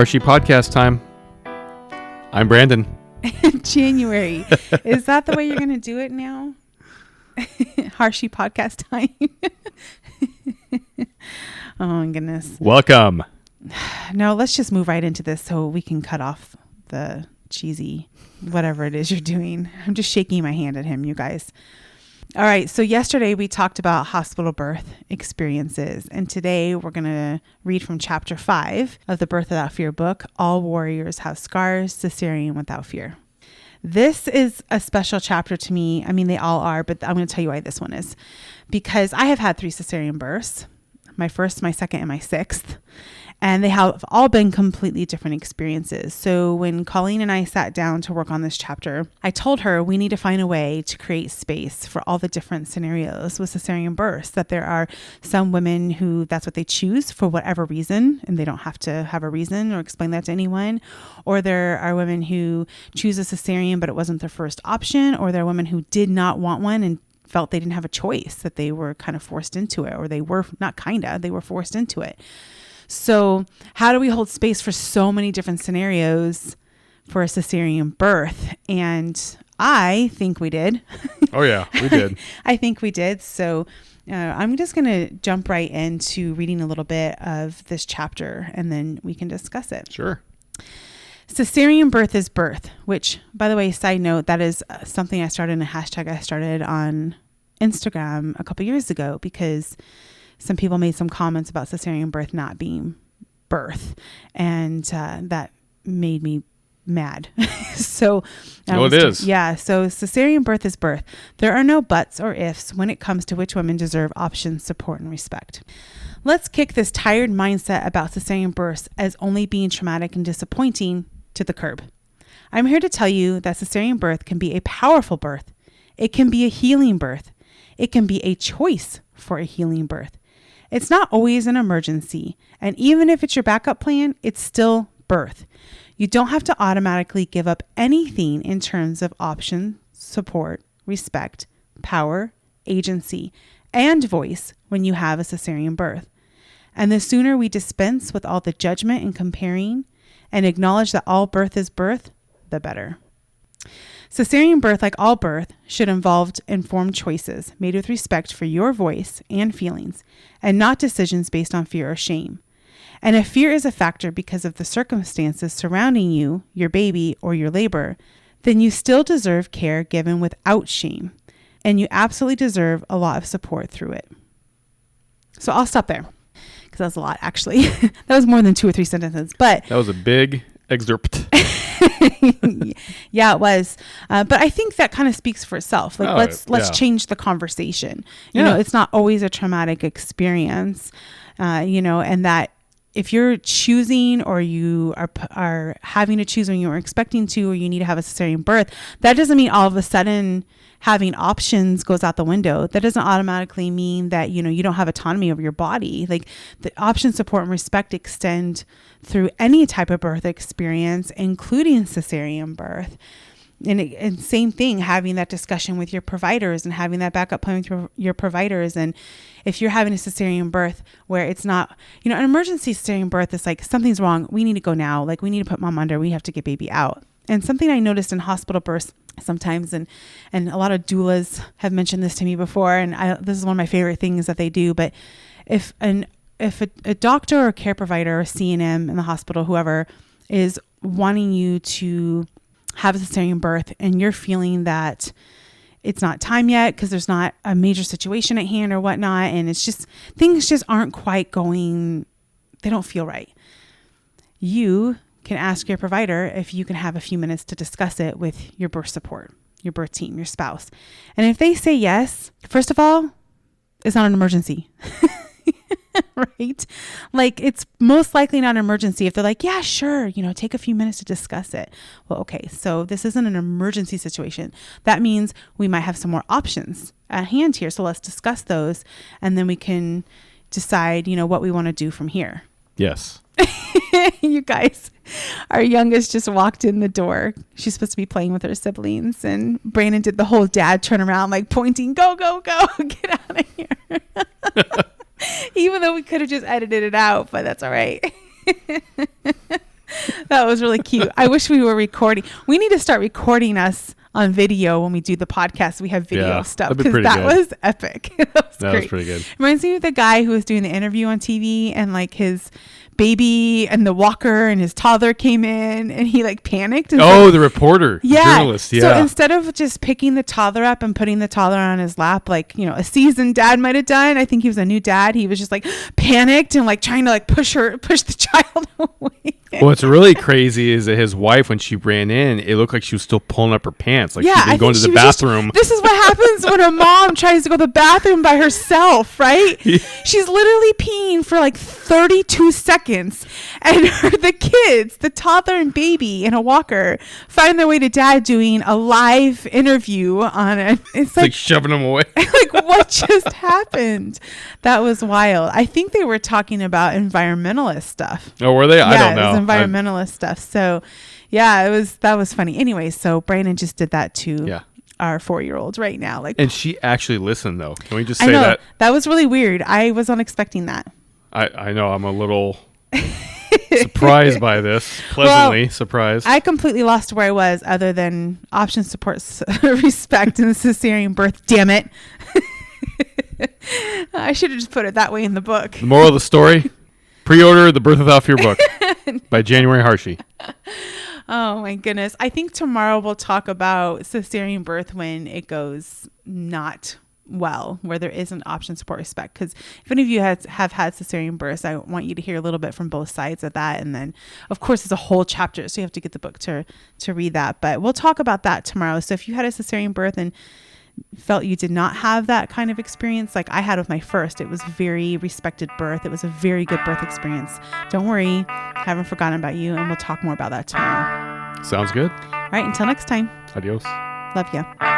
Harshy podcast time. I'm Brandon. January. Is that the way you're going to do it now? Harshy podcast time. Oh my goodness. Welcome. No, let's just move right into this so we can cut off the cheesy whatever it is you're doing. I'm just shaking my hand at him, you guys. All right. So yesterday we talked about hospital birth experiences. And today we're going to read from chapter 5 of the Birth Without Fear book, All Warriors Have Scars, Cesarean Without Fear. This is a special chapter to me. I mean, they all are, but I'm going to tell you why this one is. Because I have had 3 cesarean births, my first, my second, and my 6th. And they have all been completely different experiences. So when Colleen and I sat down to work on this chapter, I told her we need to find a way to create space for all the different scenarios with cesarean births, that there are some women who that's what they choose for whatever reason, and they don't have to have a reason or explain that to anyone. Or there are women who choose a cesarean, but it wasn't their first option. Or there are women who did not want one and felt they didn't have a choice, that they were kind of forced into it, or they were they were forced into it. So how do we hold space for so many different scenarios for a cesarean birth? And I think we did. Oh, yeah, we did. I think we did. So I'm just going to jump right into reading a little bit of this chapter, and then we can discuss it. Sure. Cesarean birth is birth, which, by the way, side note, that is something I started in a hashtag I started on Instagram a couple years ago, because some people made some comments about cesarean birth not being birth, and that made me mad. So it is. Yeah. So cesarean birth is birth. There are no buts or ifs when it comes to which women deserve options, support, and respect. Let's kick this tired mindset about cesarean births as only being traumatic and disappointing to the curb. I'm here to tell you that cesarean birth can be a powerful birth. It can be a healing birth. It can be a choice for a healing birth. It's not always an emergency. And even if it's your backup plan, it's still birth. You don't have to automatically give up anything in terms of option, support, respect, power, agency, and voice when you have a cesarean birth. And the sooner we dispense with all the judgment and comparing and acknowledge that all birth is birth, the better. Cesarean birth, like all birth, should involve informed choices made with respect for your voice and feelings, and not decisions based on fear or shame. And if fear is a factor because of the circumstances surrounding you, your baby, or your labor, then you still deserve care given without shame, and you absolutely deserve a lot of support through it. So I'll stop there, because that was a lot, actually. That was more than 2 or 3 sentences, but that was a big excerpt. Yeah, it was. But I think that kind of speaks for itself. Like, let's change the conversation. You know, it's not always a traumatic experience, and that if you're choosing, or you are having to choose when you were expecting to, or you need to have a cesarean birth, that doesn't mean all of a sudden having options goes out the window. That doesn't automatically mean that, you don't have autonomy over your body. Like, the option, support, and respect extend through any type of birth experience, including cesarean birth. And same thing, having that discussion with your providers and having that backup plan with your providers. And if you're having a cesarean birth where it's not, an emergency cesarean birth is like, something's wrong, we need to go now. Like, we need to put mom under, we have to get baby out. And something I noticed in hospital births sometimes, and a lot of doulas have mentioned this to me before, and this is one of my favorite things that they do, but if a doctor or care provider or C&M in the hospital, whoever, is wanting you to have a cesarean birth and you're feeling that it's not time yet because there's not a major situation at hand or whatnot, and it's just, things just aren't quite going, they don't feel right, you can ask your provider if you can have a few minutes to discuss it with your birth support, your birth team, your spouse. And if they say yes, first of all, it's not an emergency. Right? Like, it's most likely not an emergency if they're like, yeah, sure, take a few minutes to discuss it. Well, okay, so this isn't an emergency situation. That means we might have some more options at hand here. So let's discuss those, and then we can decide, what we want to do from here. Yes. You guys, our youngest just walked in the door. She's supposed to be playing with her siblings, and Brandon did the whole dad turn around, like pointing, go, go, go, get out of here. Even though we could have just edited it out, but that's all right. That was really cute. I wish we were recording. We need to start recording us on video when we do the podcast. We have video stuff because that was epic. That was pretty good. Reminds me of the guy who was doing the interview on TV and like his baby and the walker and his toddler came in and he like panicked. And the reporter, journalist. Yeah. So instead of just picking the toddler up and putting the toddler on his lap, like, you know, a seasoned dad might have done. I think he was a new dad. He was just like panicked and like trying to like push the child away. What's really crazy is that his wife, when she ran in, it looked like she was still pulling up her pants. Like she'd been going to the bathroom. This is what happens when a mom tries to go to the bathroom by herself, right? She's literally peeing for like 32 seconds. And the kids, the toddler and baby in a walker, find their way to dad doing a live interview on it. It's like shoving them away. Like, what just happened? That was wild. I think they were talking about environmentalist stuff. Oh, were they? I don't know. It was environmentalist stuff. So, yeah, that was funny. Anyway, so Brandon just did that to our 4-year-old right now. Like, and she actually listened, though. Can we just say that? That was really weird. I was unexpecting that. I know. I'm a little surprised by this. Pleasantly surprised. I completely lost where I was other than option support respect and the cesarean birth. Damn it. I should have just put it that way in the book. The moral of the story: pre-order The Birth Without Fear book by January Harshey. Oh my goodness. I think tomorrow we'll talk about cesarean birth when it goes not well, where there isn't option support respect. Because if any of you have had cesarean births, I want you to hear a little bit from both sides of that. And then, of course, it's a whole chapter, so you have to get the book to read that. But we'll talk about that tomorrow. So if you had a cesarean birth and felt you did not have that kind of experience like I had with my first, it was very respected birth. It was a very good birth experience. Don't worry, I haven't forgotten about you, and we'll talk more about that tomorrow. Sounds good. All right, until next time. Adios. Love you.